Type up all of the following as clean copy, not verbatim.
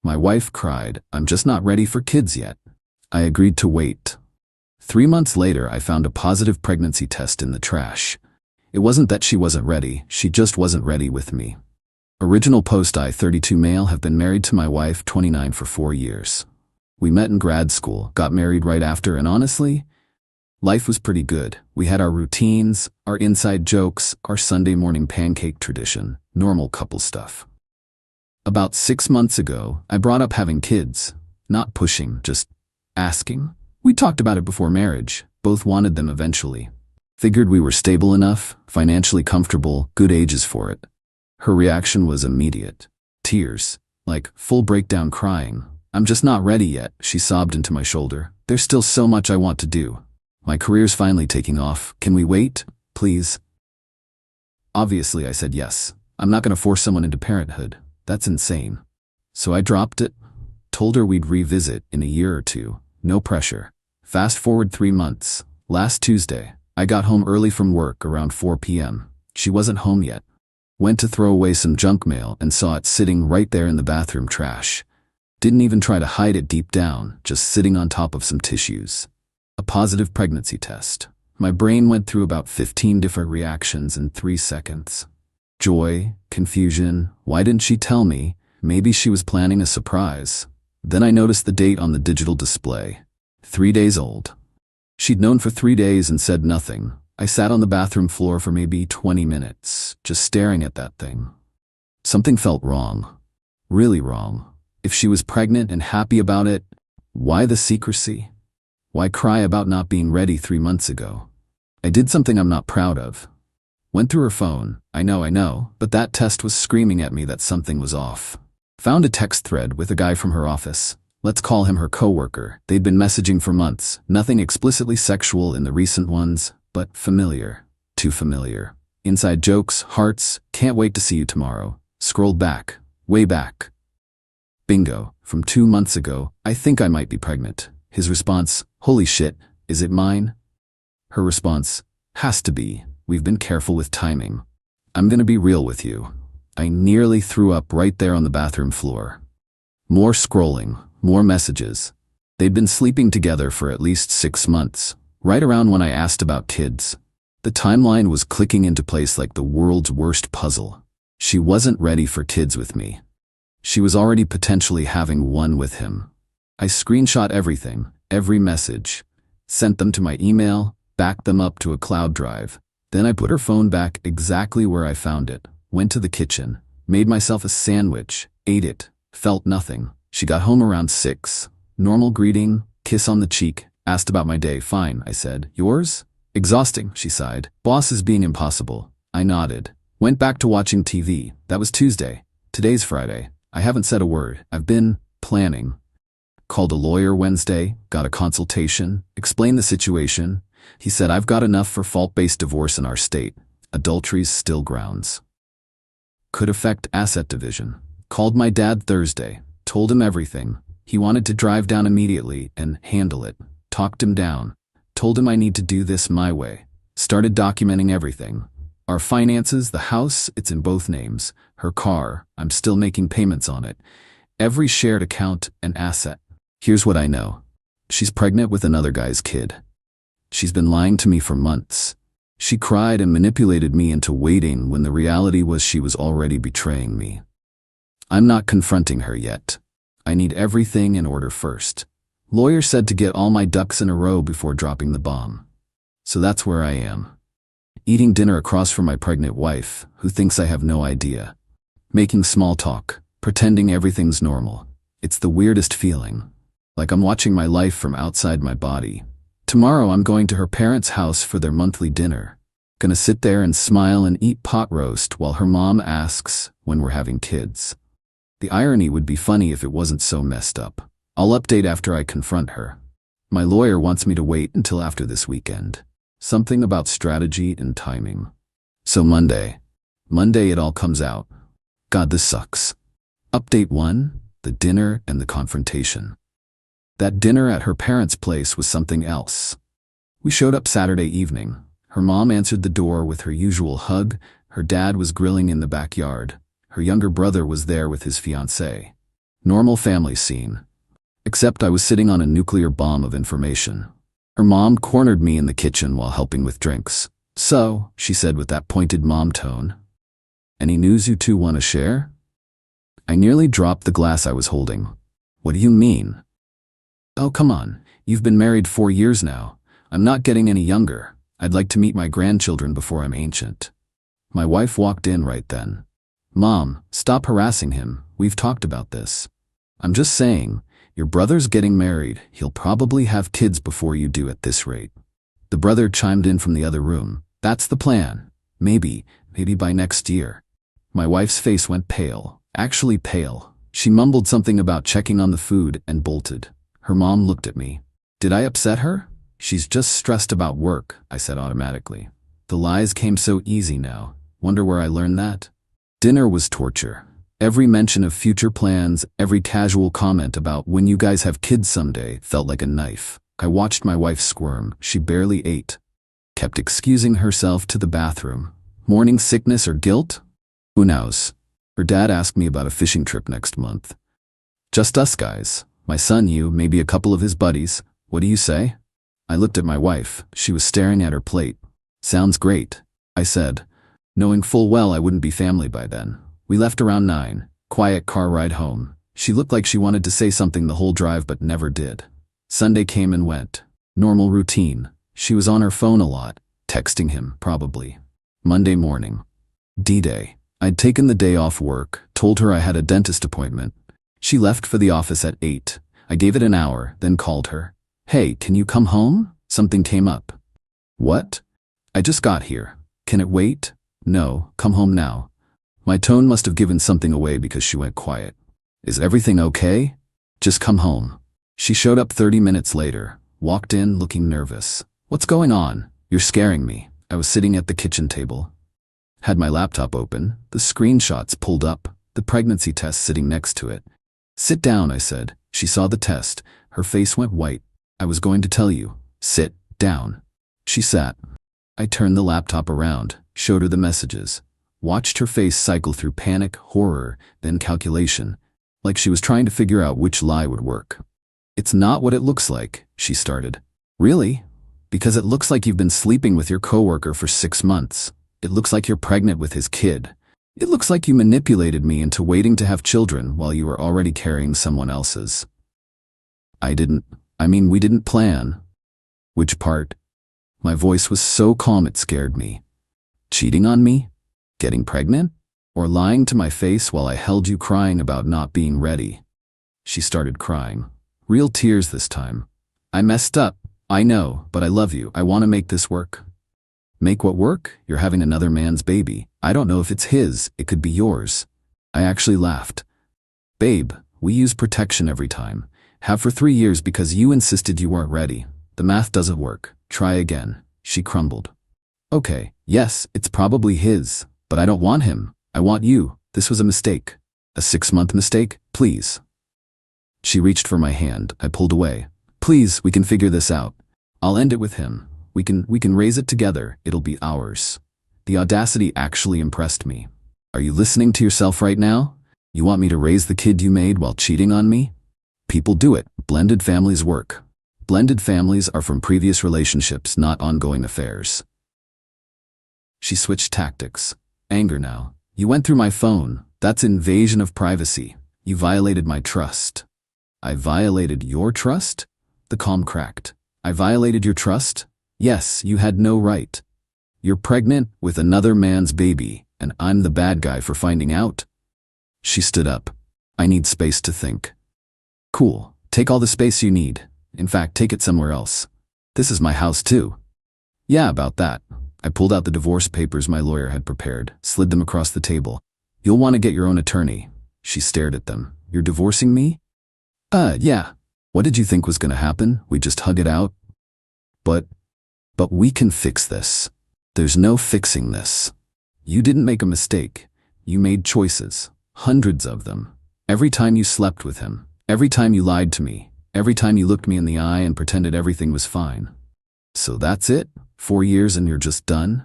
My wife cried, "I'm just not ready for kids yet." I agreed to wait. 3 months later, I found a positive pregnancy test in the trash. It wasn't that she wasn't ready, she just wasn't ready with me. Original post: I, 32 male, have been married to my wife, 29, for 4 years. We met in grad school, got married right after, and honestly, life was pretty good. We had our routines, our inside jokes, our Sunday morning pancake tradition, normal couple stuff. About 6 months ago, I brought up having kids. Not pushing, just asking. We talked about it before marriage, both wanted them eventually. Figured we were stable enough, financially comfortable, good ages for it. Her reaction was immediate. Tears, like full breakdown crying. "I'm just not ready yet," she sobbed into my shoulder. "There's still so much I want to do. My career's finally taking off. Can we wait, please?" Obviously, I said yes. I'm not going to force someone into parenthood. That's insane. So I dropped it, told her we'd revisit in a year or two. No pressure. Fast forward 3 months. Last Tuesday, I got home early from work around 4 p.m. She wasn't home yet. Went to throw away some junk mail and saw it sitting right there in the bathroom trash. Didn't even try to hide it deep down, just sitting on top of some tissues. A positive pregnancy test. My brain went through about 15 different reactions in 3 seconds. Joy, confusion, why didn't she tell me? Maybe she was planning a surprise. Then I noticed the date on the digital display. 3 days old. She'd known for 3 days and said nothing. I sat on the bathroom floor for maybe 20 minutes, just staring at that thing. Something felt wrong. Really wrong. If she was pregnant and happy about it, why the secrecy? Why cry about not being ready 3 months ago? I did something I'm not proud of. Went through her phone. I know, but that test was screaming at me that something was off. Found a text thread with a guy from her office. Let's call him her coworker. They'd been messaging for months. Nothing explicitly sexual in the recent ones, but familiar. Too familiar. Inside jokes, hearts, can't wait to see you tomorrow. Scrolled back. Way back. Bingo. From 2 months ago, I think I might be pregnant. His response, holy shit, is it mine? Her response, has to be. We've been careful with timing. I'm gonna be real with you. I nearly threw up right there on the bathroom floor. More scrolling, more messages. They'd been sleeping together for at least 6 months, right around when I asked about kids. The timeline was clicking into place like the world's worst puzzle. She wasn't ready for kids with me. She was already potentially having one with him. I screenshot everything, every message, sent them to my email, backed them up to a cloud drive. Then I put her phone back exactly where I found it, went to the kitchen, made myself a sandwich, ate it, felt nothing. She got home around 6. Normal greeting, kiss on the cheek, asked about my day. Fine, I said. Yours? Exhausting, she sighed. Boss is being impossible. I nodded. Went back to watching TV. That was Tuesday. Today's Friday. I haven't said a word. I've been planning. Called a lawyer Wednesday, got a consultation, explained the situation. He said I've got enough for fault-based divorce in our state. Adultery's still grounds. Could affect asset division. Called my dad Thursday, told him everything. He wanted to drive down immediately and handle it. Talked him down. Told him I need to do this my way. Started documenting everything. Our finances, the house, it's in both names. Her car, I'm still making payments on it. Every shared account and asset. Here's what I know. She's pregnant with another guy's kid. She's been lying to me for months. She cried and manipulated me into waiting when the reality was she was already betraying me. I'm not confronting her yet. I need everything in order first. Lawyer said to get all my ducks in a row before dropping the bomb. So that's where I am. Eating dinner across from my pregnant wife, who thinks I have no idea. Making small talk, pretending everything's normal. It's the weirdest feeling. Like I'm watching my life from outside my body. Tomorrow I'm going to her parents' house for their monthly dinner. Gonna sit there and smile and eat pot roast while her mom asks when we're having kids. The irony would be funny if it wasn't so messed up. I'll update after I confront her. My lawyer wants me to wait until after this weekend. Something about strategy and timing. So Monday it all comes out. God, this sucks. Update 1, the dinner and the confrontation. That dinner at her parents' place was something else. We showed up Saturday evening. Her mom answered the door with her usual hug. Her dad was grilling in the backyard. Her younger brother was there with his fiancée. Normal family scene. Except I was sitting on a nuclear bomb of information. Her mom cornered me in the kitchen while helping with drinks. "So," she said with that pointed mom tone, "any news you two want to share?" I nearly dropped the glass I was holding. "What do you mean?" "Oh, come on. You've been married 4 years now. I'm not getting any younger. I'd like to meet my grandchildren before I'm ancient." My wife walked in right then. "Mom, stop harassing him. We've talked about this. I'm just saying, your brother's getting married. He'll probably have kids before you do at this rate." The brother chimed in from the other room. "That's the plan. Maybe by next year." My wife's face went pale, actually pale. She mumbled something about checking on the food and bolted. Her mom looked at me. Did I upset her? "She's just stressed about work," I said automatically. The lies came so easy now. Wonder where I learned that? Dinner was torture. Every mention of future plans, every casual comment about when you guys have kids someday felt like a knife. I watched my wife squirm. She barely ate. Kept excusing herself to the bathroom. Morning sickness or guilt? Who knows? Her dad asked me about a fishing trip next month. "Just us guys. My son, you, maybe a couple of his buddies. What do you say?" I looked at my wife. She was staring at her plate. "Sounds great," I said, knowing full well I wouldn't be family by then. We left around 9. Quiet car ride home. She looked like she wanted to say something the whole drive but never did. Sunday came and went. Normal routine. She was on her phone a lot, texting him, probably. Monday morning. D-Day. I'd taken the day off work, told her I had a dentist appointment. She left for the office at 8. I gave it an hour, then called her. "Hey, can you come home? Something came up." "What?" "I just got here. Can it wait?" "No, come home now." My tone must have given something away because she went quiet. "Is everything okay? Just come home." She showed up 30 minutes later, walked in looking nervous. "What's going on? You're scaring me." I was sitting at the kitchen table. Had my laptop open, the screenshots pulled up, the pregnancy test sitting next to it. "Sit down," I said. She saw the test. Her face went white. "I was going to tell you. Sit down." She sat. I turned the laptop around, showed her the messages, watched her face cycle through panic, horror, then calculation, like she was trying to figure out which lie would work. "It's not what it looks like," she started. "Really? Because it looks like you've been sleeping with your coworker for 6 months. It looks like you're pregnant with his kid. It looks like you manipulated me into waiting to have children while you were already carrying someone else's." We didn't plan." "Which part?" My voice was so calm it scared me. "Cheating on me? Getting pregnant? Or lying to my face while I held you crying about not being ready?" She started crying. Real tears this time. "I messed up. I know, but I love you. I want to make this work." "Make what work? You're having another man's baby. I don't know if it's his. It could be yours." I actually laughed. "Babe, we use protection every time. Have for 3 years because you insisted you weren't ready. The math doesn't work. Try again." She crumbled. "Okay, yes, it's probably his, but I don't want him. I want you. This was a mistake. A 6-month mistake, please." She reached for my hand. I pulled away. "Please, we can figure this out. I'll end it with him. We can raise it together. It'll be ours." The audacity actually impressed me. "Are you listening to yourself right now? You want me to raise the kid you made while cheating on me? People do it. Blended families work. Blended families are from previous relationships, not ongoing affairs." She switched tactics. Anger now. "You went through my phone. That's invasion of privacy. You violated my trust." "I violated your trust?" The calm cracked. "I violated your trust? Yes, you had no right. You're pregnant with another man's baby, and I'm the bad guy for finding out?" She stood up. "I need space to think." "Cool. Take all the space you need. In fact, take it somewhere else. This is my house too." "Yeah, about that." I pulled out the divorce papers my lawyer had prepared, slid them across the table. "You'll want to get your own attorney." She stared at them. "You're divorcing me?" Yeah. What did you think was going to happen? We just hug it out?" But we can fix this. There's no fixing this. You didn't make a mistake. You made choices. Hundreds of them. Every time you slept with him. Every time you lied to me. Every time you looked me in the eye and pretended everything was fine. So that's it? 4 years and you're just done?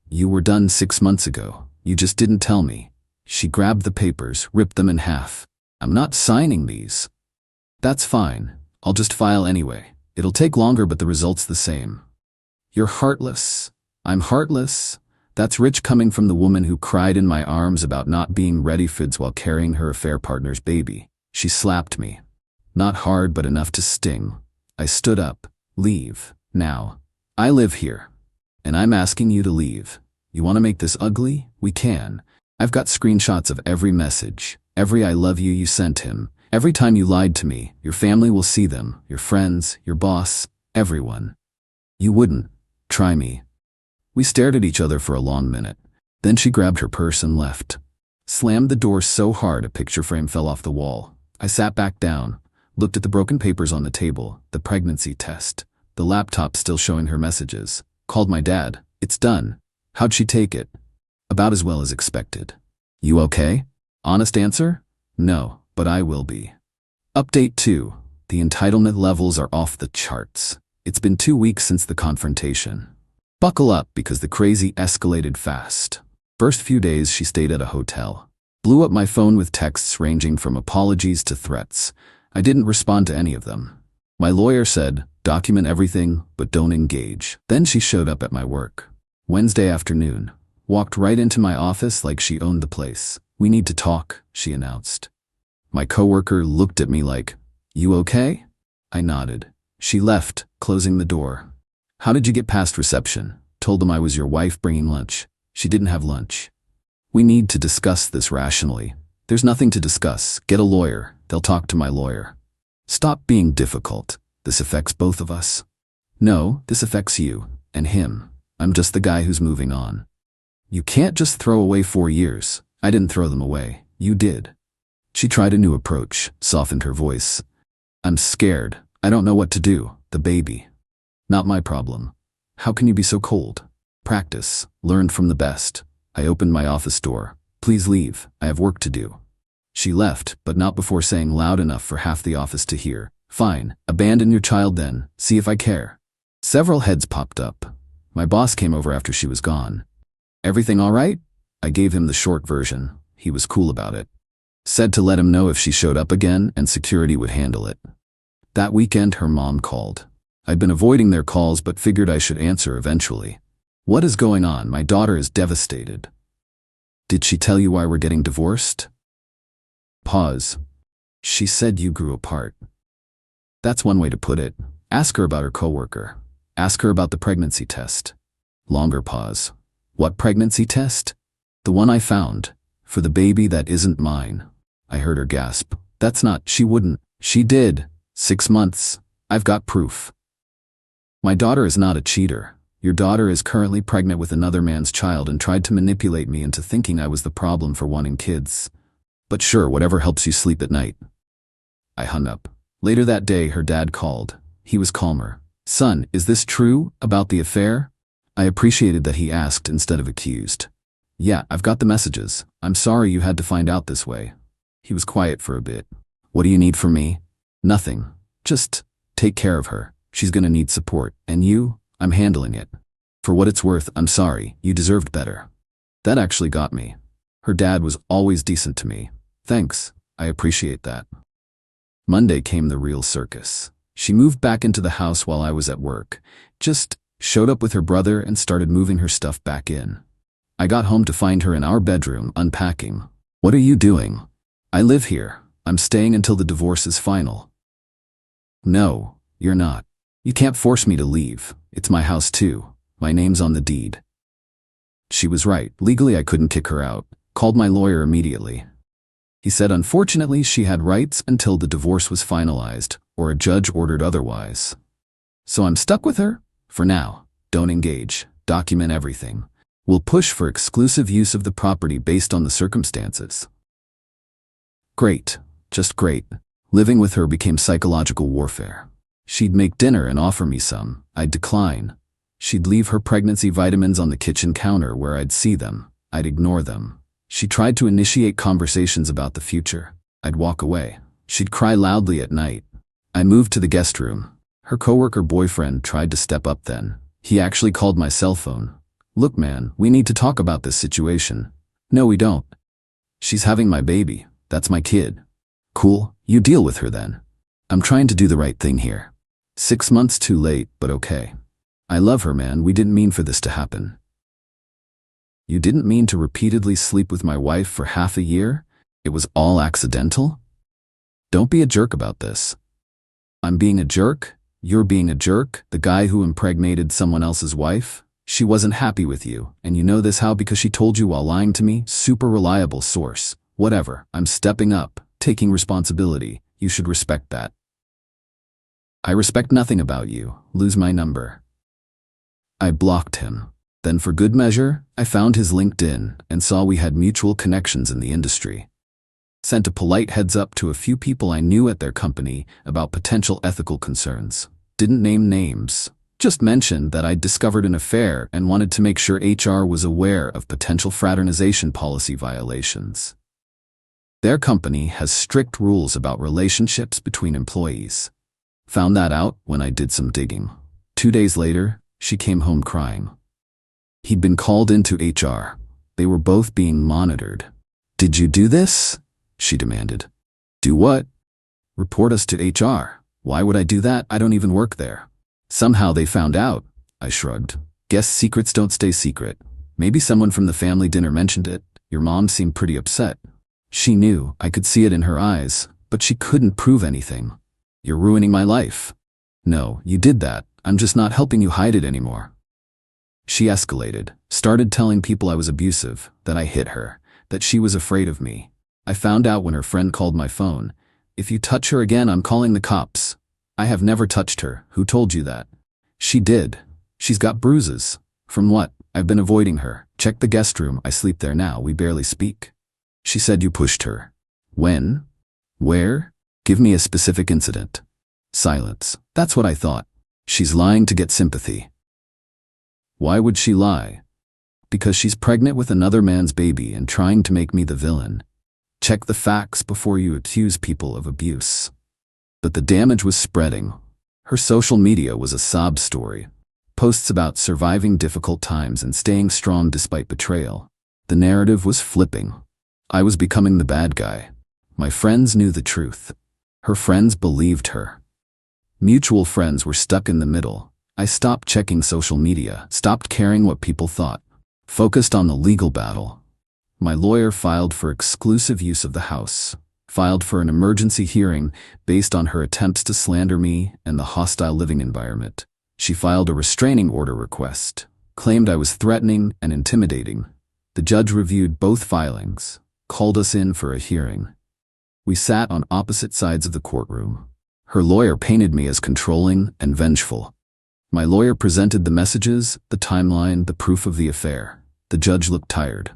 You were done 6 months ago. You just didn't tell me." She grabbed the papers, ripped them in half. I'm not signing these. That's fine. I'll just file anyway. It'll take longer, but the result's the same. You're heartless. I'm heartless. That's rich coming from the woman who cried in my arms about not being ready fids while carrying her affair partner's baby. She slapped me. Not hard, but enough to sting. I stood up. Leave. Now. I live here. And I'm asking you to leave. You want to make this ugly? We can. I've got screenshots of every message, every I love you sent him. Every time you lied to me, your family will see them, your friends, your boss, everyone. You wouldn't. Try me. We stared at each other for a long minute. Then she grabbed her purse and left. Slammed the door so hard a picture frame fell off the wall. I sat back down, looked at the broken papers on the table, the pregnancy test, the laptop still showing her messages. Called my dad. It's done. How'd she take it? About as well as expected. You okay? Honest answer? No, but I will be. Update 2. The entitlement levels are off the charts. It's been 2 weeks since the confrontation. Buckle up because the crazy escalated fast. First few days she stayed at a hotel. Blew up my phone with texts ranging from apologies to threats. I didn't respond to any of them. My lawyer said, document everything, but don't engage. Then she showed up at my work. Wednesday afternoon. Walked right into my office like she owned the place. We need to talk, she announced. My coworker looked at me like, you okay? I nodded. She left, closing the door. How did you get past reception? Told them I was your wife bringing lunch. She didn't have lunch. We need to discuss this rationally. There's nothing to discuss. Get a lawyer. They'll talk to my lawyer. Stop being difficult. This affects both of us. No, this affects you and him. I'm just the guy who's moving on. You can't just throw away 4 years. I didn't throw them away. You did. She tried a new approach, softened her voice. I'm scared. I don't know what to do. The baby. Not my problem. How can you be so cold? Practice. Learn from the best. I opened my office door. Please leave. I have work to do. She left, but not before saying loud enough for half the office to hear. Fine. Abandon your child then. See if I care. Several heads popped up. My boss came over after she was gone. Everything all right? I gave him the short version. He was cool about it. Said to let him know if she showed up again and security would handle it. That weekend her mom called. I'd been avoiding their calls but figured I should answer eventually. What is going on? My daughter is devastated. Did she tell you why we're getting divorced? Pause. She said you grew apart. That's one way to put it. Ask her about her coworker. Ask her about the pregnancy test. Longer pause. What pregnancy test? The one I found. For the baby that isn't mine. I heard her gasp. That's not. She wouldn't. She did. 6 months. I've got proof. My daughter is not a cheater. Your daughter is currently pregnant with another man's child and tried to manipulate me into thinking I was the problem for wanting kids. But sure, whatever helps you sleep at night. I hung up. Later that day, her dad called. He was calmer. Son, is this true about the affair? I appreciated that he asked instead of accused. Yeah, I've got the messages. I'm sorry you had to find out this way. He was quiet for a bit. What do you need from me? Nothing. Just take care of her. She's gonna need support. And you? I'm handling it. For what it's worth, I'm sorry. You deserved better. That actually got me. Her dad was always decent to me. Thanks. I appreciate that. Monday came the real circus. She moved back into the house while I was at work. Just showed up with her brother and started moving her stuff back in. I got home to find her in our bedroom, unpacking. What are you doing? I live here. I'm staying until the divorce is final. No, you're not. You can't force me to leave. It's my house too. My name's on the deed. She was right. Legally, I couldn't kick her out. Called my lawyer immediately. He said unfortunately she had rights until the divorce was finalized or a judge ordered otherwise. So I'm stuck with her? For now. Don't engage. Document everything. We'll push for exclusive use of the property based on the circumstances. Great. Just great. Living with her became psychological warfare. She'd make dinner and offer me some. I'd decline. She'd leave her pregnancy vitamins on the kitchen counter where I'd see them. I'd ignore them. She tried to initiate conversations about the future. I'd walk away. She'd cry loudly at night. I moved to the guest room. Her coworker boyfriend tried to step up then. He actually called my cell phone. Look man, we need to talk about this situation. No, we don't. She's having my baby. That's my kid. Cool, you deal with her then. I'm trying to do the right thing here. 6 months too late, but okay. I love her, man. We didn't mean for this to happen. You didn't mean to repeatedly sleep with my wife for half a year? It was all accidental? Don't be a jerk about this. I'm being a jerk? You're being a jerk? The guy who impregnated someone else's wife? She wasn't happy with you, and you know this how? Because she told you while lying to me? Super reliable source. Whatever, I'm stepping up, taking responsibility. You should respect that. I respect nothing about you. Lose my number. I blocked him. Then for good measure, I found his LinkedIn and saw we had mutual connections in the industry. Sent a polite heads up to a few people I knew at their company about potential ethical concerns. Didn't name names. Just mentioned that I'd discovered an affair and wanted to make sure HR was aware of potential fraternization policy violations. Their company has strict rules about relationships between employees. Found that out when I did some digging. 2 days later, she came home crying. He'd been called into HR. They were both being monitored. Did you do this? She demanded. Do what? Report us to HR. Why would I do that? I don't even work there. Somehow they found out. I shrugged. Guess secrets don't stay secret. Maybe someone from the family dinner mentioned it. Your mom seemed pretty upset. She knew, I could see it in her eyes, but she couldn't prove anything. You're ruining my life. No, you did that. I'm just not helping you hide it anymore. She escalated, started telling people I was abusive, that I hit her, that she was afraid of me. I found out when her friend called my phone. If you touch her again, I'm calling the cops. I have never touched her. Who told you that? She did. She's got bruises. From what? I've been avoiding her. Check the guest room. I sleep there now. We barely speak. She said you pushed her. When? Where? Give me a specific incident. Silence. That's what I thought. She's lying to get sympathy. Why would she lie? Because she's pregnant with another man's baby and trying to make me the villain. Check the facts before you accuse people of abuse. But the damage was spreading. Her social media was a sob story. Posts about surviving difficult times and staying strong despite betrayal. The narrative was flipping. I was becoming the bad guy. My friends knew the truth. Her friends believed her. Mutual friends were stuck in the middle. I stopped checking social media, stopped caring what people thought, focused on the legal battle. My lawyer filed for exclusive use of the house, filed for an emergency hearing based on her attempts to slander me and the hostile living environment. She filed a restraining order request, claimed I was threatening and intimidating. The judge reviewed both filings, called us in for a hearing. We sat on opposite sides of the courtroom. Her lawyer painted me as controlling and vengeful. My lawyer presented the messages, the timeline, the proof of the affair. The judge looked tired.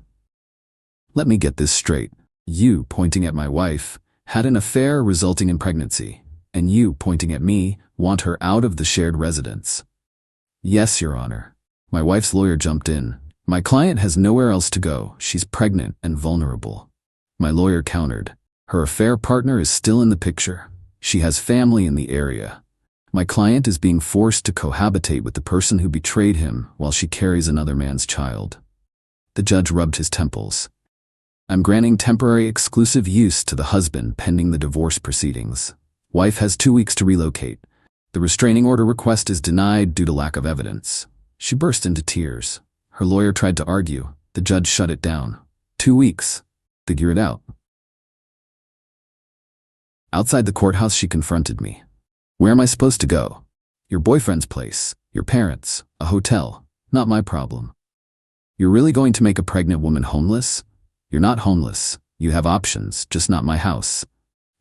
Let me get this straight. You, pointing at my wife, had an affair resulting in pregnancy, and you, pointing at me, want her out of the shared residence. Yes, Your Honor. My wife's lawyer jumped in. My client has nowhere else to go. She's pregnant and vulnerable. My lawyer countered. Her affair partner is still in the picture. She has family in the area. My client is being forced to cohabitate with the person who betrayed him while she carries another man's child. The judge rubbed his temples. I'm granting temporary exclusive use to the husband pending the divorce proceedings. Wife has 2 weeks to relocate. The restraining order request is denied due to lack of evidence. She burst into tears. Her lawyer tried to argue. The judge shut it down. 2 weeks. Figure it out. Outside the courthouse, she confronted me. Where am I supposed to go? Your boyfriend's place, your parents, a hotel, not my problem. You're really going to make a pregnant woman homeless? You're not homeless. You have options, just not my house.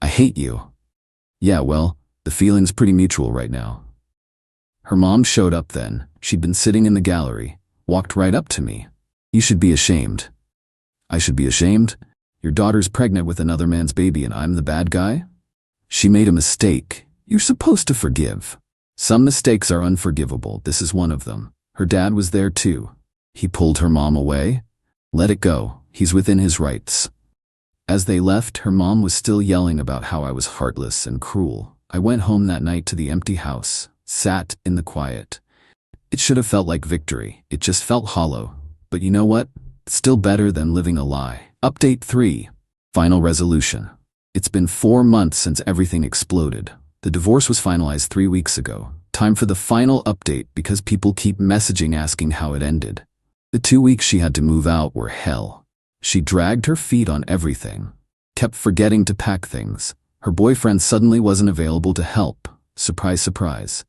I hate you. Yeah, well, the feeling's pretty mutual right now. Her mom showed up then. She'd been sitting in the gallery, walked right up to me. You should be ashamed. I should be ashamed? Your daughter's pregnant with another man's baby and I'm the bad guy? She made a mistake. You're supposed to forgive. Some mistakes are unforgivable. This is one of them. Her dad was there too. He pulled her mom away. Let it go. He's within his rights. As they left, her mom was still yelling about how I was heartless and cruel. I went home that night to the empty house, sat in the quiet. It should have felt like victory. It just felt hollow. But you know what? It's still better than living a lie. Update 3. Final resolution. It's been 4 months since everything exploded. The divorce was finalized 3 weeks ago. Time for the final update because people keep messaging asking how it ended. The 2 weeks she had to move out were hell. She dragged her feet on everything. Kept forgetting to pack things. Her boyfriend suddenly wasn't available to help. Surprise, surprise.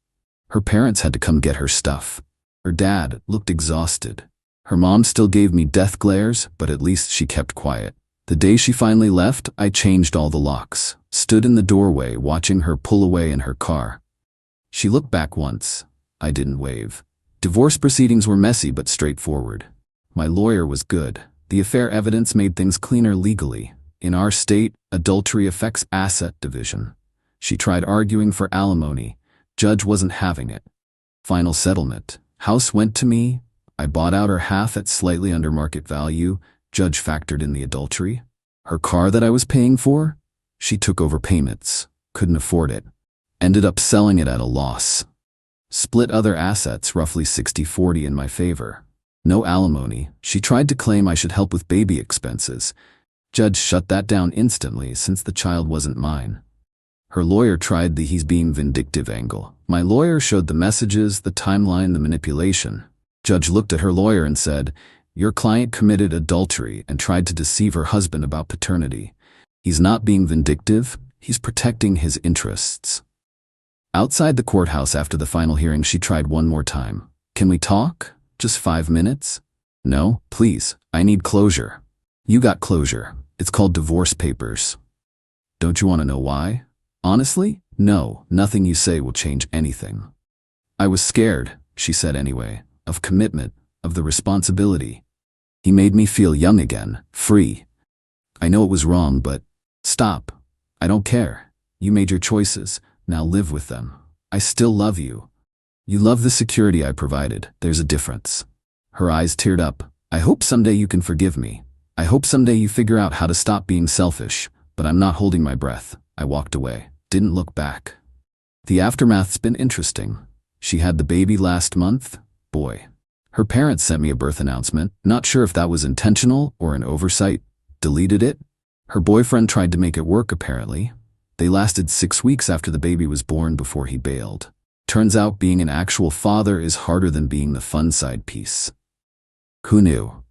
Her parents had to come get her stuff. Her dad looked exhausted. Her mom still gave me death glares, but at least she kept quiet. The day she finally left, I changed all the locks, stood in the doorway watching her pull away in her car. She looked back once. I didn't wave. Divorce proceedings were messy but straightforward. My lawyer was good. The affair evidence made things cleaner legally. In our state, adultery affects asset division. She tried arguing for alimony. Judge wasn't having it. Final settlement. House went to me. I bought out her half at slightly under market value. Judge factored in the adultery. Her car that I was paying for? She took over payments. Couldn't afford it. Ended up selling it at a loss. Split other assets roughly 60-40 in my favor. No alimony. She tried to claim I should help with baby expenses. Judge shut that down instantly since the child wasn't mine. Her lawyer tried the he's being vindictive angle. My lawyer showed the messages, the timeline, the manipulation. Judge looked at her lawyer and said, "Your client committed adultery and tried to deceive her husband about paternity. He's not being vindictive, he's protecting his interests." Outside the courthouse after the final hearing, she tried one more time. "Can we talk? Just 5 minutes?" "No, please, I need closure." "You got closure. It's called divorce papers." "Don't you want to know why?" "Honestly, no, nothing you say will change anything." "I was scared," she said anyway, "of commitment, of the responsibility. He made me feel young again, free. I know it was wrong, but stop. I don't care. You made your choices. Now live with them. I still love you. You love the security I provided. There's a difference." Her eyes teared up. "I hope someday you can forgive me. I hope someday you figure out how to stop being selfish, but I'm not holding my breath." I walked away. Didn't look back. The aftermath's been interesting. She had the baby last month. Boy. Her parents sent me a birth announcement. Not sure if that was intentional or an oversight. Deleted it. Her boyfriend tried to make it work apparently. They lasted 6 weeks after the baby was born before he bailed. Turns out being an actual father is harder than being the fun side piece. Who knew?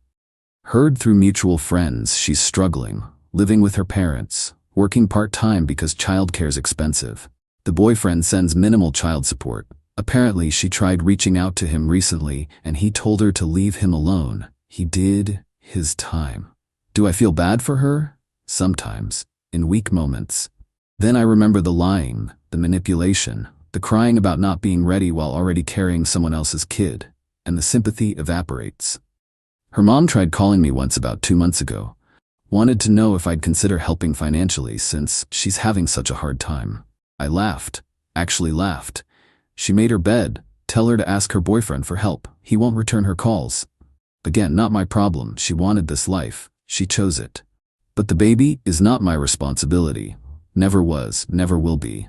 Heard through mutual friends she's struggling, living with her parents, working part-time because childcare's expensive. The boyfriend sends minimal child support. Apparently she tried reaching out to him recently and he told her to leave him alone. He did his time. Do I feel bad for her? Sometimes, in weak moments. Then I remember the lying, the manipulation, the crying about not being ready while already carrying someone else's kid, and the sympathy evaporates. Her mom tried calling me once about 2 months ago. Wanted to know if I'd consider helping financially since she's having such a hard time. I laughed. Actually laughed. She made her bed. Tell her to ask her boyfriend for help. He won't return her calls. Again, not my problem. She wanted this life. She chose it. But the baby is not my responsibility. Never was, never will be.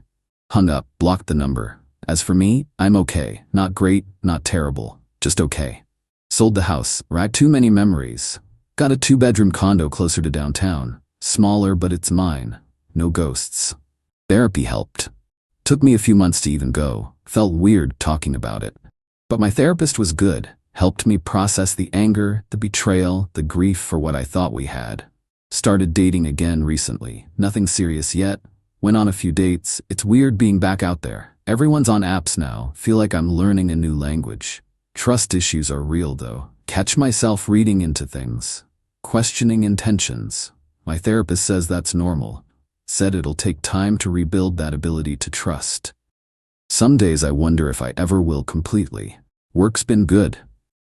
Hung up, blocked the number. As for me, I'm okay. Not great, not terrible. Just okay. Sold the house, right? Too many memories. Got a 2-bedroom condo closer to downtown. Smaller, but it's mine. No ghosts. Therapy helped. Took me a few months to even go. Felt weird talking about it. But my therapist was good. Helped me process the anger, the betrayal, the grief for what I thought we had. Started dating again recently. Nothing serious yet. Went on a few dates. It's weird being back out there. Everyone's on apps now. Feel like I'm learning a new language. Trust issues are real though. Catch myself reading into things. Questioning intentions. My therapist says that's normal. Said it'll take time to rebuild that ability to trust. Some days I wonder if I ever will completely. Work's been good.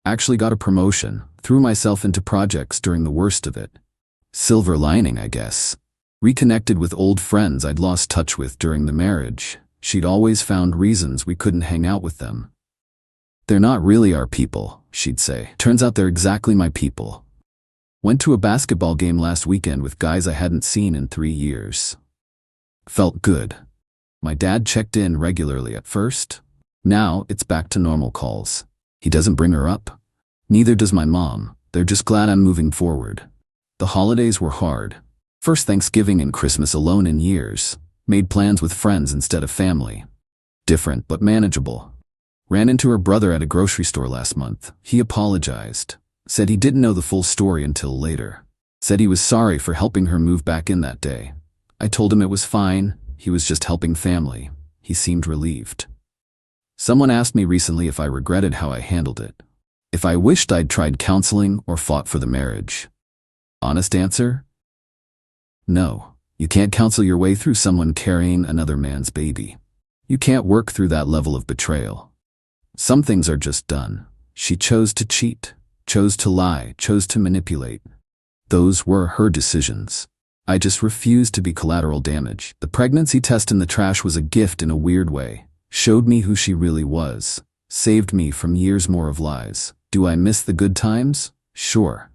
Actually got a promotion. Threw myself into projects during the worst of it. Silver lining, I guess. Reconnected with old friends I'd lost touch with during the marriage. She'd always found reasons we couldn't hang out with them. "They're not really our people," she'd say. Turns out they're exactly my people. Went to a basketball game last weekend with guys I hadn't seen in 3 years. Felt good. My dad checked in regularly at first. Now it's back to normal calls. He doesn't bring her up. Neither does my mom. They're just glad I'm moving forward. The holidays were hard. First Thanksgiving and Christmas alone in years. Made plans with friends instead of family. Different but manageable. Ran into her brother at a grocery store last month. He apologized. Said he didn't know the full story until later. Said he was sorry for helping her move back in that day. I told him it was fine. He was just helping family. He seemed relieved. Someone asked me recently if I regretted how I handled it. If I wished I'd tried counseling or fought for the marriage. Honest answer? No. You can't counsel your way through someone carrying another man's baby. You can't work through that level of betrayal. Some things are just done. She chose to cheat, chose to lie, chose to manipulate. Those were her decisions. I just refused to be collateral damage. The pregnancy test in the trash was a gift in a weird way. Showed me who she really was. Saved me from years more of lies. Do I miss the good times? Sure.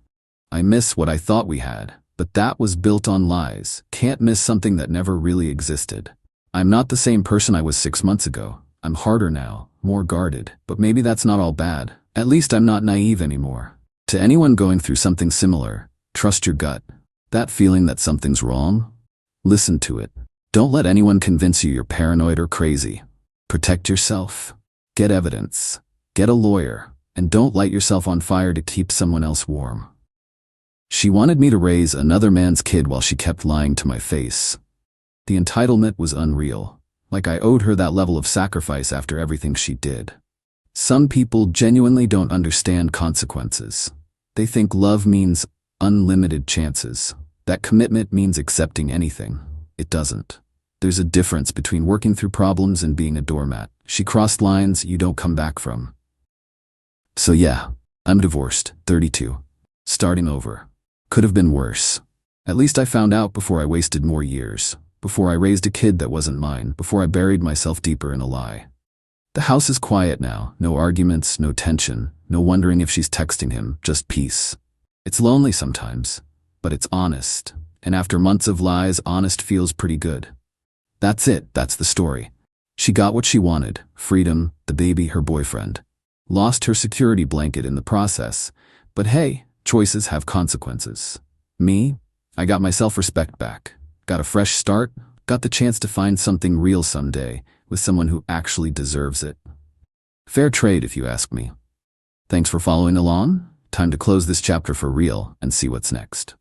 I miss what I thought we had, but that was built on lies. Can't miss something that never really existed. I'm not the same person I was 6 months ago. I'm harder now, more guarded, but maybe that's not all bad. At least I'm not naive anymore. To anyone going through something similar, trust your gut. That feeling that something's wrong? Listen to it. Don't let anyone convince you you're paranoid or crazy. Protect yourself. Get evidence. Get a lawyer. And don't light yourself on fire to keep someone else warm. She wanted me to raise another man's kid while she kept lying to my face. The entitlement was unreal. Like I owed her that level of sacrifice after everything she did. Some people genuinely don't understand consequences. They think love means unlimited chances. That commitment means accepting anything. It doesn't. There's a difference between working through problems and being a doormat. She crossed lines you don't come back from. So yeah, I'm divorced, 32. Starting over. Could have been worse. At least I found out before I wasted more years. Before I raised a kid that wasn't mine. Before I buried myself deeper in a lie. The house is quiet now. No arguments, no tension. No wondering if she's texting him. Just peace. It's lonely sometimes, but it's honest. And after months of lies, honest feels pretty good. That's it. That's the story. She got what she wanted. Freedom, the baby, her boyfriend. Lost her security blanket in the process. But hey, choices have consequences. Me? I got my self-respect back. Got a fresh start. Got the chance to find something real someday with someone who actually deserves it. Fair trade, if you ask me. Thanks for following along. Time to close this chapter for real and see what's next.